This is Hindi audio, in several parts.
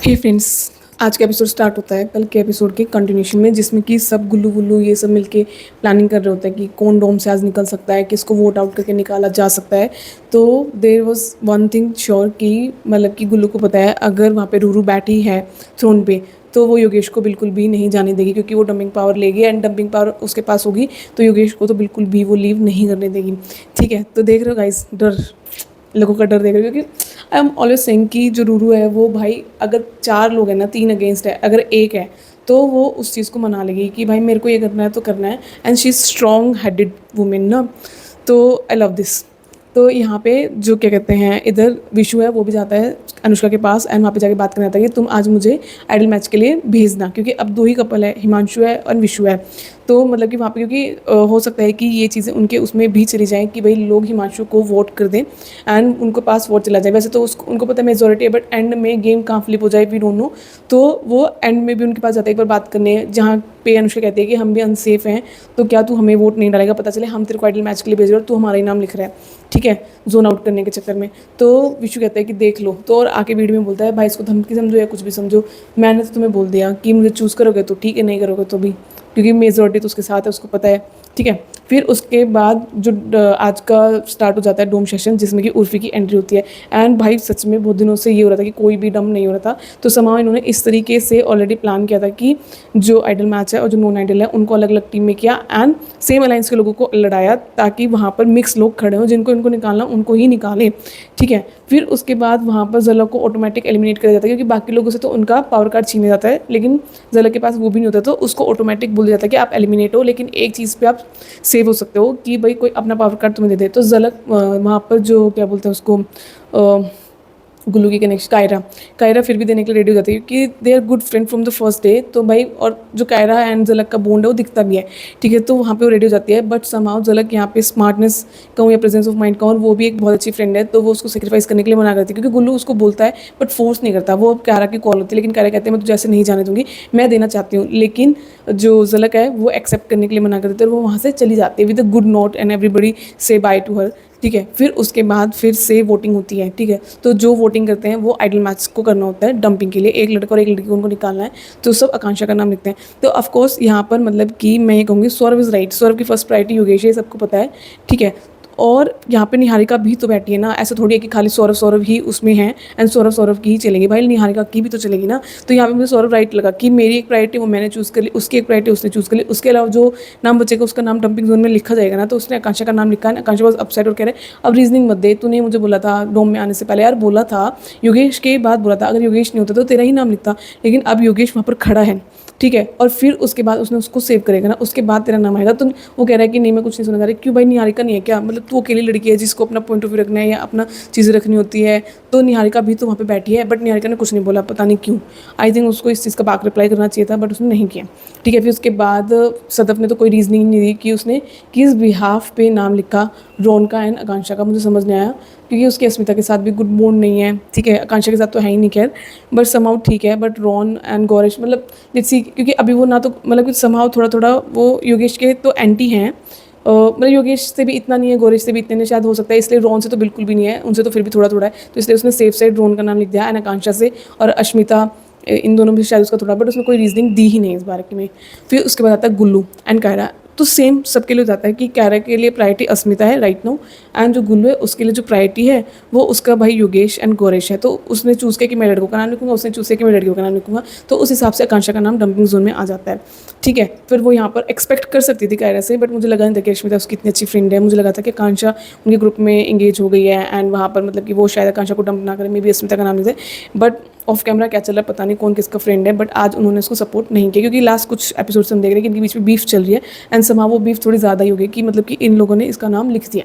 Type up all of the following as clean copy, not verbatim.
हे फ्रेंड्स, आज का एपिसोड स्टार्ट होता है कल के एपिसोड के कंटिन्यूशन में, जिसमें कि सब गुल्लू गुल्लू ये सब मिलके प्लानिंग कर रहे होते हैं कि कौन डोम से आज निकल सकता है, किसको वोट आउट करके निकाला जा सकता है। तो there was one thing sure कि मतलब कि गुल्लू को पता है अगर वहाँ पे रूरू बैठी है थ्रोन पे तो वो योगेश को बिल्कुल भी नहीं जाने देगी, क्योंकि वो डंपिंग पावर लेगी एंड डंपिंग पावर उसके पास होगी तो योगेश को तो बिल्कुल भी वो लीव नहीं करने देगी। ठीक है, तो देख रहे हो गाइस, डर, लोगों का डर देख रहे हो, क्योंकि आई एम ऑलवेज सेइंग कि जो रूरू है वो भाई अगर 4 लोग हैं ना, 3 अगेंस्ट है, अगर एक है तो वो उस चीज़ को मना लेगी कि भाई मेरे को ये करना है तो करना है। And she is strong headed women ना, तो आई लव दिस। तो यहाँ पे जो क्या कहते हैं, इधर विशु है वो भी जाता है अनुष्का के पास एंड वहाँ पे जाके बात करना था कि तुम आज मुझे आइडल मैच के लिए भेजना, क्योंकि अब 2 ही कपल है, हिमांशु है और विशु है। तो मतलब कि वहाँ पे क्योंकि हो सकता है कि ये चीज़ें उनके उसमें भी चली जाएँ कि भाई लोग हिमांशु को वोट कर दें एंड उनको पास वोट चला जाए। वैसे तो उसको उनको पता है मेजोरिटी है, बट एंड में गेम कहाँ फ्लिप हो जाए वी डोंट नो। तो वो एंड में भी उनके पास जाता है एक बार बात करने, जहाँ पे अनुष्का कहती है कि हम भी अनसेफ हैं तो क्या तू हमें वोट नहीं डालेगा, पता चले हम तेरे को आइडल मैच के लिए भेज रहे हो और तू हमारा ही नाम लिख रहा है, ठीक है, जोन आउट करने के चक्कर में। तो विशु कहता है कि देख लो, तो और आके वीडियो में बोलता है भाई इसको धमकी समझो या कुछ भी समझो, मैंने तो तुम्हें बोल दिया कि मुझे चूज़ करोगे तो ठीक है, नहीं करोगे तो भी, क्योंकि मेजोरिटी तो उसके साथ है, उसको पता है। ठीक है, फिर उसके बाद जो आज का स्टार्ट हो जाता है डोम सेशन, जिसमें कि उर्फी की एंट्री होती है। एंड भाई सच में बहुत दिनों से ये हो रहा था कि कोई भी डम नहीं हो रहा था, तो समाव इन्होंने इस तरीके से ऑलरेडी प्लान किया था कि जो आइडल मैच है और जो नॉन आइडल है उनको अलग अलग टीम में किया एंड सेम अलायंस के लोगों को लड़ाया, ताकि वहाँ पर मिक्स लोग खड़े हों, जिनको इनको निकालना उनको ही निकालें। ठीक है, फिर उसके बाद वहाँ पर झलक को ऑटोमेटिक एलिमिनेट किया जाता है, क्योंकि बाकी लोगों से तो उनका पावर कार्ड छीना जाता है, लेकिन झलक के पास वो भी नहीं होता, तो उसको ऑटोमेटिक बोल जाता है कि आप एलिमिनेट हो, लेकिन एक चीज़ पे आप सेव हो सकते हो कि भाई कोई अपना पावर कार्ड तुम्हें दे दे। तो झलक वहाँ पर जो क्या बोलते हैं उसको, गुल्लू की कनेक्शन कायरा, कायरा फिर भी देने के लिए रेडी हो जाती है, क्योंकि they are good friend from the first day. तो भाई, और जो कायरा एंड झलक का बॉन्ड है वो दिखता भी है, ठीक है, तो वहाँ पे वो रेडी हो जाती है। बट समहाउ झलक यहाँ पे स्मार्टनेस कहूँ या प्रेजेंस ऑफ माइंड कहूँ, वो भी एक बहुत अच्छी फ्रेंड है, तो वो उसको सेक्रीफाइस करने के लिए मना करती है, क्योंकि गुल्लू उसको बोलता है बट फोर्स नहीं करता। वो कायरा की कॉल होती है, लेकिन कायरा कहते हैं मैं तुझे ऐसे नहीं जाने दूंगी, मैं देना चाहती हूँ, लेकिन जो झलक है वो एक्सेप्ट करने के लिए मना करती है और वो वहाँ से चली जाती है with a good note and everybody से बाय टू हर। ठीक है, फिर उसके बाद फिर से वोटिंग होती है। ठीक है, तो जो वोटिंग करते हैं वो आइडल मैच को करना होता है डंपिंग के लिए, एक लड़का और एक लड़की को उनको निकालना है, तो सब आकांक्षा का नाम लिखते हैं। तो ऑफकोर्स यहाँ पर मतलब कि मैं ये कहूँगी सौरभ इज़ राइट, सौरभ की फर्स्ट प्रायोरिटी योगेश है, सबको पता है। ठीक है, और यहाँ पे निहारिका भी तो बैठी है ना, ऐसा थोड़ी है कि खाली सौरभ सौरभ ही उसमें है एंड सौरभ सौरभ की ही चलेगी, भाई निहारिका की भी तो चलेगी ना। तो यहाँ पे मुझे सौरभ राइट लगा कि मेरी एक प्रायोरिटी वो मैंने चूज़ कर ली, उसकी एक प्रायोरिटी उसने चूज़ कर ली, उसके अलावा जो नाम बचेगा उसका नाम डंपिंग जोन में लिखा जाएगा ना, तो उसने आकांक्षा का नाम लिखा है। आकांक्षा वॉज अपसेट और कह रहे अब रीजनिंग मत दे, तूने मुझे बोला था डोम में आने से पहले, यार बोला था योगेश के बाद बोला था, अगर योगेश नहीं होता तो तेरा ही नाम लिखता, लेकिन अब योगेश वहाँ पर खड़ा है। ठीक है, और फिर उसके बाद उसने उसको सेव करेगा ना, उसके बाद तेरा नाम आएगा। तो वो कह रहा है कि नहीं मैं कुछ नहीं सुना जा रही, क्यों भाई निहारिका नहीं है क्या, मतलब तू अकेली लड़की है जिसको अपना पॉइंट ऑफ व्यू रखना है या अपना चीज़ें रखनी होती है, तो निहारिका भी तो वहाँ पे बैठी है, बट निहारिका ने कुछ नहीं बोला, पता नहीं क्यों। आई थिंक उसको इस चीज़ का बैक रिप्लाई करना चाहिए था, बट उसने नहीं किया। ठीक है, फिर उसके बाद सदफ ने तो कोई रीजनिंग नहीं दी कि उसने किस बिहाफ पे नाम लिखा रोन का एंड आकांक्षा का, मुझे समझ नहीं आया, क्योंकि उसकी अस्मिता के साथ भी गुड बॉन्ड नहीं है। ठीक है, आकांक्षा के साथ तो है ही नहीं, खैर बट समाउ ठीक है, बट रॉन एंड गौरेश मतलब लेट्स सी, क्योंकि अभी वो ना तो मतलब समाउ थोड़ा थोड़ा वो योगेश के तो एंटी हैं, मतलब योगेश से भी इतना नहीं है, गौरेश से भी इतने नहीं शायद हो सकता है, इसलिए रॉन से तो बिल्कुल भी नहीं है, उनसे तो फिर भी थोड़ा थोड़ा है, तो इसलिए उसने सेफ साइड रॉन का नाम लिख दिया एंड आकांक्षा से और अश्मिता, इन दोनों में शायद उसका थोड़ा, बट उसमें कोई रीजनिंग दी ही नहीं इस बार में। फिर उसके बाद आता है गुल्लू एंड कायरा, तो सेम सबके लिए हो जाता है कि कायरा के लिए प्रायोरिटी अस्मिता है राइट नाउ, एंड जो गुल्लू है उसके लिए जो प्रायोरिटी है वो उसका भाई योगेश एंड गौरेश है। तो उसने चूज़ किया कि मैं लड़कों का नाम लिखूंगा, उसने चूज़ किया कि मैं लड़कियों का नाम लिखूंगा, तो उस हिसाब से आकांक्षा का नाम डंपिंग जोन में आ जाता है। ठीक है, फिर वो यहाँ पर एक्सपेक्ट कर सकती थी कायरा से, बट मुझे लगा नहीं था कि अश्मिता उसकी इतनी अच्छी फ्रेंड है, मुझे लगा था कि आकांक्षा उनके ग्रुप में इंगेज हो गई है एंड वहाँ पर मतलब कि वो शायद आकांक्षा को डंप ना करे, मे बी अस्मिता का नाम लिखे, बट ऑफ कैमरा क्या चल रहा है पता नहीं, कौन किसका फ्रेंड है, बट आज उन्होंने उसको सपोर्ट नहीं किया, क्योंकि लास्ट कुछ एपिसोड से हम देख रहे हैं कि इनके बीच में बीफ चल रही है एंड समाव वो बीफ थोड़ी ज़्यादा ही हो गई कि मतलब कि इन लोगों ने इसका नाम लिख दिया।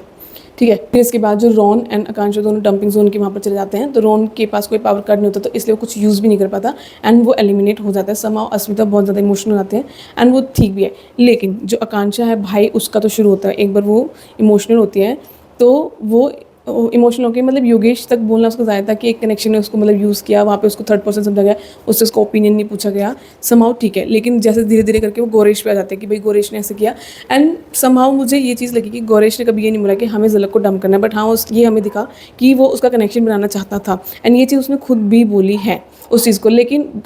ठीक है, फिर इसके बाद जो रॉन एंड आकांक्षा दोनों डंपिंग जोन के वहाँ पर चले जाते हैं, तो रॉन के पास कोई पावर कार्ड नहीं होता, तो इसलिए वो कुछ यूज़ भी नहीं कर पाता एंड वो एलिमिनेट हो जाता है। समाव अस्मिता बहुत ज़्यादा इमोशनल आते हैं एंड वो ठीक भी है, लेकिन जो आकांक्षा है भाई उसका तो शुरू होता है, एक बार वो इमोशनल होती है तो वो इमोशनल होकर मतलब योगेश तक बोलना उसको ज़्यादा था कि एक कनेक्शन ने उसको मतलब यूज़ किया, वहाँ पे उसको थर्ड पर्सन समझा गया, उससे उसका ओपिनियन नहीं पूछा गया, समहाउ ठीक है। लेकिन जैसे धीरे धीरे करके वो गोरेश पे आ जाते हैं कि भाई गोरेश ने ऐसे किया, एंड समहाउ मुझे ये चीज़ लगी कि गोरेश ने कभी ये नहीं बोला कि हमें झलक को डंप करना है, बट हाँ ये हमें दिखा कि वो उसका कनेक्शन बनाना चाहता था, एंड ये चीज़ उसने खुद भी बोली है उस चीज़ को। लेकिन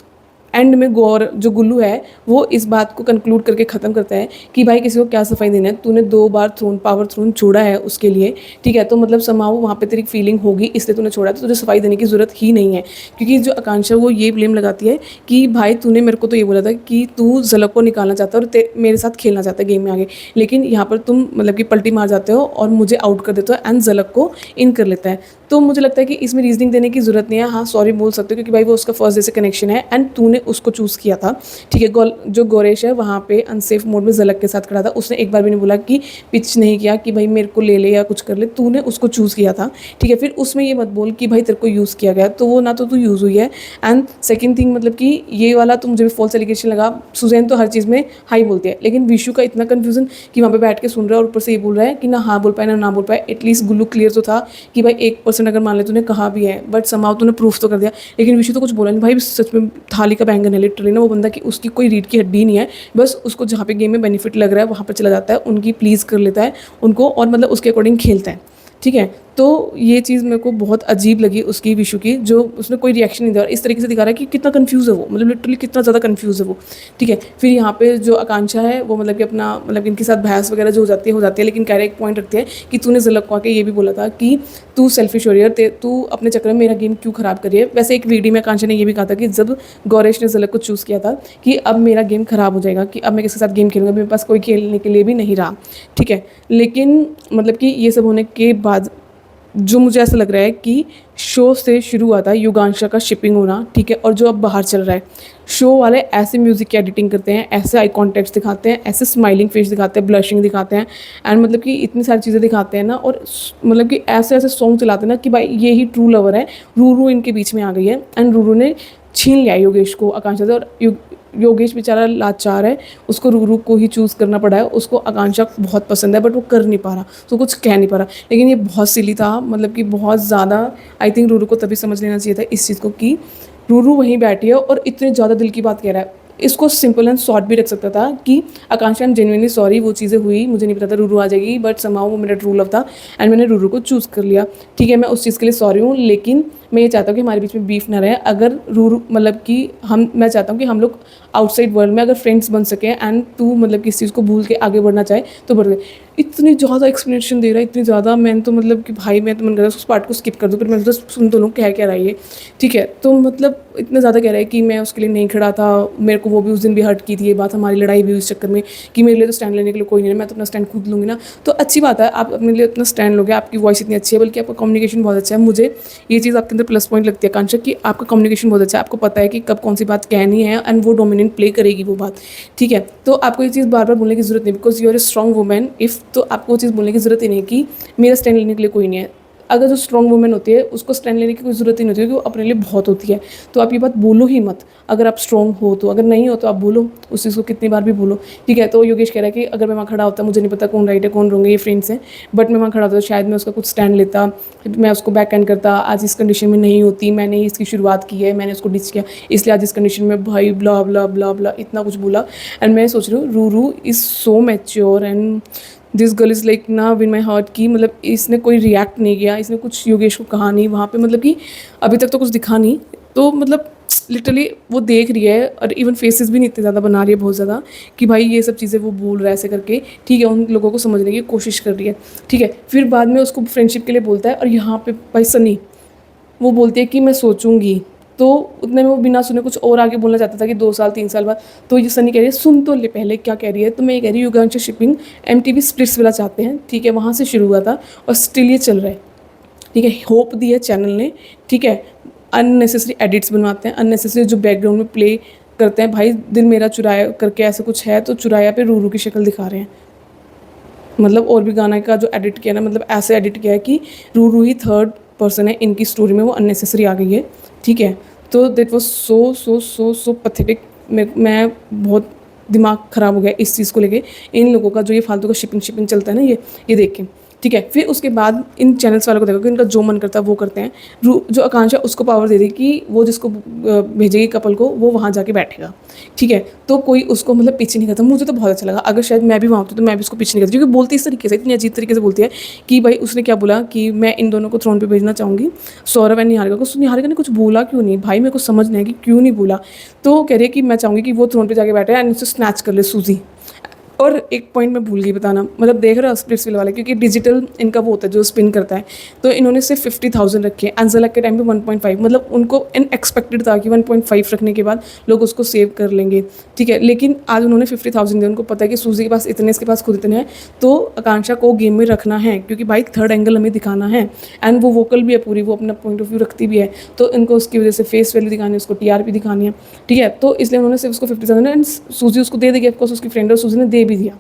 एंड में गौर जो गुल्लू है वो इस बात को कंक्लूड करके ख़त्म करता है कि भाई किसी को क्या सफाई देना है, तूने 2 बार पावर थ्रोन छोड़ा है उसके लिए, ठीक है, तो मतलब समाओ वहाँ पे तेरी फीलिंग होगी इसलिए तूने छोड़ा, तो तुझे सफाई देने की ज़रूरत ही नहीं है। क्योंकि जो आकांक्षा वो ये ब्लेम लगाती है कि भाई तूने मेरे को तो ये बोला था कि तू झलक को निकालना चाहता है और मेरे साथ खेलना चाहता है गेम में आगे, लेकिन यहाँ पर तुम मतलब कि पलटी मार जाते हो और मुझे आउट कर देते हो एंड झलक को इन कर लेता है। तो मुझे लगता है कि इसमें रीजनिंग देने की ज़रूरत नहीं है, हाँ सॉरी बोल सकते हो क्योंकि भाई वो उसका फर्स्ट डे से कनेक्शन है एंड तूने उसको चूज़ किया था, ठीक है। जो गोरेश है वहाँ पे अनसेफ मोड में झलक के साथ खड़ा था, उसने एक बार भी नहीं बोला कि पिच नहीं किया कि भाई मेरे को ले ले या कुछ कर ले, तूने उसको चूज़ किया था, ठीक है। फिर उसमें ये मत बोल कि भाई तेरे को यूज़ किया गया, तो वो ना तो तू यूज़ हुई है। एंड सेकेंड थिंग मतलब कि ये वाला तो मुझे भी फॉल्स एलिगेशन लगा। सुजैन तो हर चीज़ में हाई बोलती है, लेकिन विशु का इतना कन्फ्यूजन कि वहाँ पे बैठ के सुन रहा है और ऊपर से ये बोल रहा है कि ना हाँ बोल पाए ना बोल पाए। एटलीस्ट गुल्लू क्लियर तो था कि भाई 1% अगर मान ले तूने कहा भी है, बट समाव तूने प्रूफ तो कर दिया। लेकिन विशु तो कुछ बोला नहीं भाई, सच में थाली का बैंगन है लिटरली ना वो बंदा, कि उसकी कोई रीढ़ की हड्डी नहीं है, बस उसको जहाँ पे गेम में बेनिफिट लग रहा है वहाँ पर चला जाता है, उनकी प्लीज़ कर लेता है उनको और मतलब उसके अकॉर्डिंग खेलता है, ठीक है। तो ये चीज़ मेरे को बहुत अजीब लगी उसकी विशु की, जो उसने कोई रिएक्शन नहीं दिया और इस तरीके से दिखा रहा है कि कितना कंफ्यूज है वो, मतलब लिटरली कितना ज़्यादा कंफ्यूज है वो, ठीक है। फिर यहाँ पे जो आकांक्षा है वो मतलब कि अपना मतलब इनके साथ बहस वगैरह जो हो जाती है, लेकिन कह रहे एक पॉइंट रखती है कि तूने झलक को आके ये भी बोला था कि तू सेल्फिश हो रही है, तू अपने चक्कर में मेरा गेम क्यों ख़राब कर रही है। वैसे एक वीडियो में आकांक्षा ने ये भी कहा था कि जब गौरेश ने झलक को चूज़ किया था कि अब मेरा गेम ख़राब हो जाएगा, कि अब मैं किसी के साथ गेम खेलूँगा, मेरे पास कोई खेलने के लिए भी नहीं रहा, ठीक है। लेकिन मतलब कि ये सब होने के बाद जो मुझे ऐसा लग रहा है कि शो से शुरू हुआ था युगांशा का शिपिंग होना, ठीक है, और जो अब बाहर चल रहा है, शो वाले ऐसे म्यूज़िक की एडिटिंग करते हैं, ऐसे आई कॉन्टेक्ट्स दिखाते हैं, ऐसे स्माइलिंग फेस दिखाते हैं, ब्लशिंग दिखाते हैं, एंड मतलब कि इतनी सारी चीज़ें दिखाते हैं ना, और मतलब कि ऐसे ऐसे सॉन्ग चलाते हैं ना कि भाई ये ही ट्रू लवर है। रूरू इनके बीच में आ गई है एंड रूरू ने छीन लिया योगेश को आकांक्षा से, और योगेश बेचारा लाचार है, उसको रूरू को ही चूज़ करना पड़ा है। उसको आकांक्षा बहुत पसंद है बट वो कर नहीं पा रहा, तो कुछ कह नहीं पा रहा। लेकिन ये बहुत सिली था, मतलब कि बहुत ज़्यादा। आई थिंक रूरू को तभी समझ लेना चाहिए था इस चीज़ को कि रूरू वहीं बैठी है और इतने ज़्यादा दिल की बात कह रहा है। इसको सिंपल एंड शॉर्ट भी रख सकता था कि आकांक्षा आई एम जेन्युइनली सॉरी, वो चीज़ें हुई, मुझे नहीं पता था रूरू आ जाएगी, बट समाओ वो मेरा ट्रू लव था एंड मैंने रूरू को चूज़ कर लिया, ठीक है। मैं उस चीज़ के लिए सॉरी हूँ, लेकिन मैं ये चाहता हूँ कि हमारे बीच में बीफ ना रहे। अगर रूरू मतलब कि मैं चाहता हूँ कि हम लोग आउटसाइड वर्ल्ड में अगर फ्रेंड्स बन सकें एंड तू मतलब कि इस चीज़ को भूल के आगे बढ़ना चाहे तो बढ़ गए। इतनी ज़्यादा एक्सप्लेनेशन दे रहा है, इतनी ज़्यादा, मैंने तो मतलब कि भाई मैं तो मन कर रहा है उस पार्ट को स्किप कर दूँ, पर मैं तो सुन तो लूँ क्या रहा है ये, ठीक है। तो मतलब इतना ज़्यादा कह रहा है कि मैं उसके लिए नहीं खड़ा था, मेरे को वो भी उस दिन भी हर्ट की थी ये बात, हमारी लड़ाई भी उस चक्कर में कि मेरे लिए तो स्टैंड लेने के लिए कोई नहीं है, मैं तो अपना स्टैंड खुद लूँगी ना। तो अच्छी बात है, आप अपने लिए अपना स्टैंड लोगे, आपकी वॉइस इतनी अच्छी है, बल्कि आपका कम्युनिकेशन बहुत अच्छा है। मुझे ये चीज़ आपके अंदर प्लस पॉइंट लगती है आकांक्षा कि आपका कम्युनिकेशन बहुत अच्छा है, आपको पता है कि कब कौन सी बात कहनी है एंड वो डोमिनेंट प्ले करेगी वो बात, ठीक है। तो आपको ये चीज़ बार बार बोलने की ज़रूरत नहीं, because you are a strong women if, तो आपको वो चीज़ बोलने की ज़रूरत ही नहीं कि मेरा स्टैंड लेने के लिए कोई नहीं है। अगर जो स्ट्रॉन्ग वुमेन होती है उसको स्टैंड लेने की कोई ज़रूरत ही नहीं होती, क्योंकि वो अपने लिए बहुत होती है। तो आप ये बात बोलो ही मत, अगर आप स्ट्रॉन्ग हो तो, अगर नहीं हो तो आप बोलो उस चीज़ को कितनी बार भी बोलो, ठीक है। तो योगेश कह रहा है कि अगर मैं वहाँ खड़ा होता, मुझे नहीं पता कौन राइट है कौन रॉन्ग है, ये फ्रेंड्स हैं, बट मैं वहाँ खड़ा होता तो शायद मैं उसका कुछ स्टैंड लेता, मैं उसको बैक एंड करता। आज इस कंडीशन में नहीं होती, मैंने इसकी शुरुआत की है, मैंने उसको डिच किया, इसलिए आज इस कंडीशन में भाई ब्ला ब्ला ब्ला ब्ला इतना कुछ बोला। एंड मैं सोच रही हूँ Ruru is so mature and this girl is like ना विन माई हार्ट की, मतलब इसने कोई रिएक्ट नहीं किया, इसने कुछ योगेश को कहा नहीं वहाँ पे, मतलब कि अभी तक तो कुछ दिखा नहीं, तो मतलब लिटरली वो देख रही है और इवन फेसेस भी नहीं इतने ज़्यादा बना रही है बहुत ज़्यादा कि भाई ये सब चीज़ें वो बोल रहा है ऐसे करके, ठीक है। उन लोगों को समझने की कोशिश कर रही है, ठीक है। फिर बाद में उसको फ्रेंडशिप के लिए बोलता है, और यहाँ पे भाई सनी वो बोलती है कि मैं सोचूंगी, तो उतने में वो बिना सुने कुछ और आगे बोलना चाहता था कि 2 साल 3 साल बाद। तो ये सनी कह रही है सुन तो ले पहले क्या कह रही है, तो मैं ये कह रही हूँ युगांशा शिपिंग MTV स्प्लिट्स वाला चाहते हैं, ठीक है, वहाँ से शुरू हुआ था और स्टिल ये चल रहा है, ठीक है। होप दी है चैनल ने, ठीक है। अननेसेसरी एडिट्स बनवाते हैं, अननेसेसरी जो बैकग्राउंड में प्ले करते हैं, भाई दिल मेरा चुराया करके ऐसा कुछ है, तो चुराया पे रूरू की शक्ल दिखा रहे हैं, मतलब और भी गाना का जो एडिट किया ना, मतलब ऐसे एडिट किया है कि रूरू ही थर्ड पर्सन है इनकी स्टोरी में, वो अननेसेसरी आ गई है, ठीक है। तो that was so so so so pathetic. मैं बहुत दिमाग ख़राब हो गया इस चीज़ को लेके, इन लोगों का जो ये फालतू का शिपिंग चलता है ना, ये देख के, ठीक है। फिर उसके बाद इन चैनल्स वालों को देखो कि इनका जो मन करता है वो करते हैं। जो आकांक्षा उसको पावर दे दी कि वो जिसको भेजेगी कपल को वो वहाँ जाके बैठेगा, ठीक है। तो कोई उसको मतलब पिच नहीं करता। मुझे तो बहुत अच्छा लगा, अगर शायद मैं भी वहाँ होती तो मैं भी उसको पिच नहीं करती, क्योंकि बोलती इस तरीके से, इतनी अजीब तरीके से बोलती है कि भाई उसने क्या बोला कि मैं इन दोनों को थ्रोन पे भेजना चाहूँगी, सौरभ एंड निहारिका को। निहारिका ने कुछ बोला क्यों नहीं भाई, मेरे को समझ नहीं है कि क्यों नहीं बोला। तो कह रही है कि मैं चाहूँगी कि वो थ्रोन पे जाके बैठे एंड उससे स्नैच कर ले सूजी। और एक पॉइंट मैं भूल गई बताना, मतलब देख रहे हो स्प्लिट्सविला वाले, क्योंकि डिजिटल इनका वो होता है जो स्पिन करता है, तो इन्होंने सिर्फ 50,000 रखे, एंजेला के टाइम पे 1.5, मतलब उनको अनएक्सपेक्टेड था कि 1.5 रखने के बाद लोग उसको सेव कर लेंगे, ठीक है। लेकिन आज उन्होंने 50,000 दिए, उनको पता है कि सूजी के पास इतने, इसके पास खुद इतने हैं, तो आकांक्षा को गेम में रखना है, क्योंकि भाई थर्ड एंगल हमें दिखाना है। एंड वो वोकल भी है पूरी, वो अपना पॉइंट ऑफ व्यू रखती भी है, तो इनको उसकी वजह से फेस वैल्यू दिखानी है, उसको टीआरपी दिखानी है, ठीक है। तो इसलिए उन्होंने सिर्फ उसको 50,000 एंड सूजी उसको दे देगी, ऑफकोर्स उसकी फ्रेंड, और सूजी ने दे भी दिया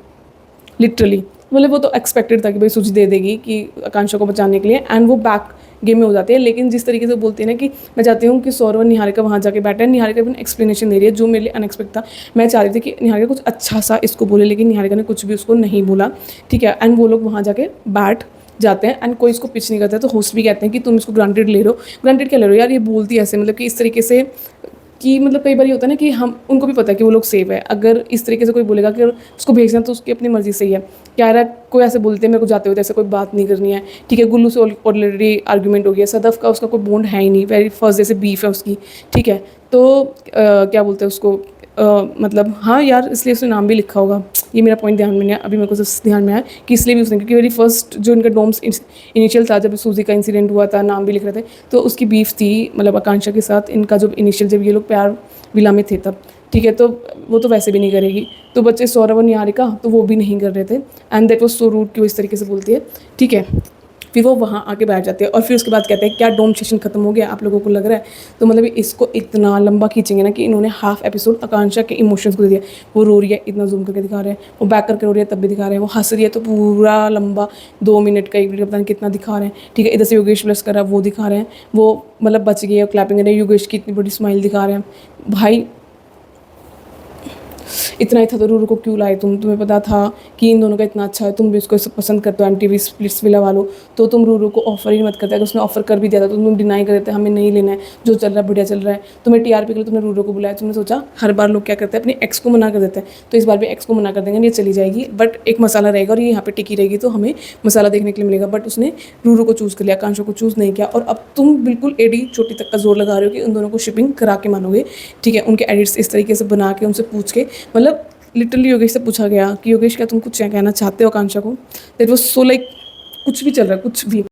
लिटरली। मतलब वो तो एक्सपेक्टेड था कि भाई सूजी दे देगी कि आकांक्षा को बचाने के लिए, एंड वो बैक गेम में हो जाती है। लेकिन जिस तरीके से बोलती है ना कि मैं चाहती हूँ कि सौरभ और निहारिका वहाँ जाके बैठे हैं, निहारिका भी एक्सप्लेनेशन दे रही है जो मेरे लिए अनएक्सपेक्ट था। मैं चाह रही थी कि निहारिका कुछ अच्छा सा इसको बोले, लेकिन निहारिका ने कुछ भी उसको नहीं बोला, ठीक है। एंड वो लोग वहाँ जाके बैठ जाते हैं एंड कोई इसको पिच नहीं करता है। तो होस्ट भी कहते हैं कि तुम इसको ग्रांटेड ले रहे हो। ग्रांटेड क्या ले रहे हो यार, ये बोलती है ऐसे, मतलब कि इस तरीके से कि मतलब कई बार ये होता है ना कि हम उनको भी पता है कि वो लोग सेफ है, अगर इस तरीके से कोई बोलेगा कि उसको भेजना तो उसकी अपनी मर्जी से ही है। क्या रहा है, कोई ऐसे बोलते हैं मेरे को जाते हुए ऐसे कोई बात नहीं करनी है, ठीक है। गुल्लू से ऑलरेडी आर्ग्यूमेंट हो गया, सदफ का उसका कोई बॉन्ड है ही नहीं, वेरी फर्स्ट जैसे बीफ है उसकी, ठीक है। तो क्या बोलते हैं उसको, मतलब हाँ यार, इसलिए उसने नाम भी लिखा होगा, ये मेरा पॉइंट ध्यान में नहीं है अभी, मेरे को सिर्फ ध्यान में आया कि इसलिए भी उसने, क्योंकि वेरी फर्स्ट जो इनका डोम्स इनिशियल था जब सूजी का इंसिडेंट हुआ था, नाम भी लिख रहे थे, तो उसकी बीफ थी मतलब आकांक्षा के साथ इनका, जब इनिशियल जब ये लोग प्यार विला में थे तब, ठीक है। तो वो तो वैसे भी नहीं करेगी। तो बच्चे सौरभ और निहारिका तो वो भी नहीं कर रहे थे, and that was so rude कि वो इस तरीके से बोलती है, ठीक है। फिर वो वहाँ आके बैठ जाते हैं और फिर उसके बाद कहते हैं क्या डोम सेशन खत्म हो गया, आप लोगों को लग रहा है। तो मतलब इसको इतना लंबा खींचेंगे ना कि इन्होंने हाफ एपिसोड आकांक्षा के इमोशंस को दे दिया। वो रो रही है, इतना जूम करके दिखा रहे हैं, वो बैक करके रो रही है तब भी दिखा रहे हैं, वो हंस रही है तो पूरा लंबा 2 मिनट का 1 मिनट का पता नहीं कितना दिखा रहे हैं, ठीक है। इधर से योगेश प्लस कर रहा है वो दिखा रहे हैं, वो मतलब बच गई है क्लैपिंग कर रहे हैं, योगेश की इतनी बड़ी स्माइल दिखा रहे हैं। भाई इतना ही था तो रूरू को क्यों लाए तुम, तुम्हें पता था कि इन दोनों का इतना अच्छा है, तुम भी उसको पसंद करते हो एमटीवी स्प्लिट्सविला वालों, तो तुम रूरू को ऑफर ही मत करते। अगर उसने ऑफर कर भी दिया था तो तुम डिनाई कर देते, हमें नहीं लेना है, जो चल रहा है बढ़िया चल रहा है। तुम्हें टीआरपी के लिए तुमने रूरू को बुलाया, तुमने सोचा हर बार लोग क्या करते हैं अपने एक्स को मना कर देते हैं, तो इस बार भी एक्स को मना कर देंगे, ये चली जाएगी, बट एक मसाला रहेगा और ये यहाँ पे टिकी रहेगी, तो हमें मसाला देखने के लिए मिलेगा। बट उसने रूरू को चूज़ कर लिया, आकांक्षा को चूज़ नहीं किया, और अब तुम बिल्कुल एडी चोटी तक का जोर लगा रहे हो कि उन दोनों को शिपिंग करा के मानोगे, ठीक है। उनके एडिट्स इस तरीके से बना के उनसे पूछ के, मतलब लिटरली योगेश से पूछा गया कि योगेश क्या तुम कुछ कहना चाहते हो आकांक्षा को, दैट वाज सो लाइक कुछ भी चल रहा है कुछ भी।